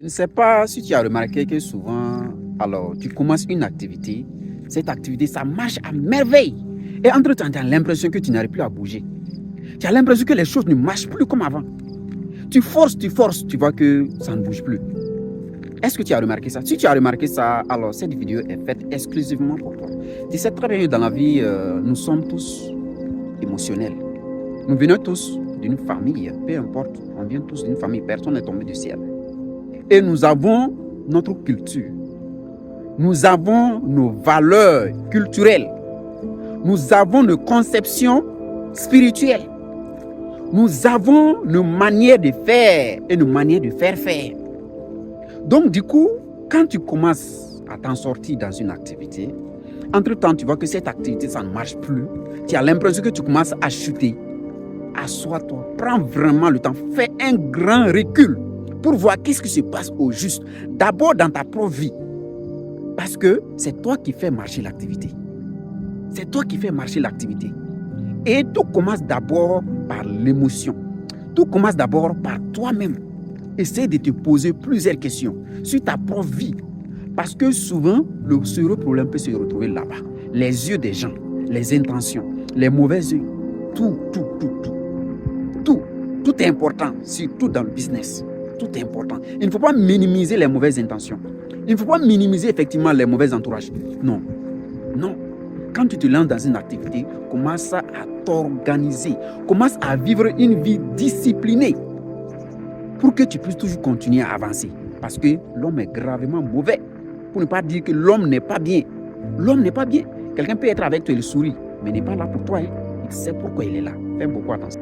Je ne sais pas si tu as remarqué que souvent, alors tu commences une activité, cette activité, ça marche à merveille. Et entre-temps, tu as l'impression que tu n'arrives plus à bouger. Tu as l'impression que les choses ne marchent plus comme avant. Tu forces, tu vois que ça ne bouge plus. Est-ce que tu as remarqué ça? Si tu as remarqué ça, alors cette vidéo est faite exclusivement pour toi. Tu sais très bien que dans la vie, nous sommes tous émotionnels. Nous venons tous d'une famille, peu importe, on vient tous d'une famille, personne n'est tombé du ciel. Et nous avons notre culture. Nous avons nos valeurs culturelles. Nous avons nos conceptions spirituelles. Nous avons nos manières de faire et nos manières de faire. Donc du coup, quand tu commences à t'en sortir dans une activité, entre-temps, tu vois que cette activité, ça ne marche plus. Tu as l'impression que tu commences à chuter. Assois-toi, prends vraiment le temps, fais un grand recul pour voir qu'est-ce qui se passe au juste. D'abord dans ta propre vie. Parce que c'est toi qui fais marcher l'activité. C'est toi qui fais marcher l'activité. Et tout commence d'abord par l'émotion. Tout commence d'abord par toi-même. Essaye de te poser plusieurs questions sur ta propre vie. Parce que souvent, le seul problème peut se retrouver là-bas. Les yeux des gens, les intentions, les mauvais yeux. Tout est important, surtout dans le business. Tout est important. Il ne faut pas minimiser les mauvaises intentions. Il ne faut pas minimiser effectivement les mauvais entourages. Non. Quand tu te lances dans une activité, commence à t'organiser. Commence à vivre une vie disciplinée pour que tu puisses toujours continuer à avancer. Parce que l'homme est gravement mauvais. Pour ne pas dire que l'homme n'est pas bien. L'homme n'est pas bien. Quelqu'un peut être avec toi, il sourit, mais n'est pas là pour toi. Il sait pourquoi il est là. Fais beaucoup attention.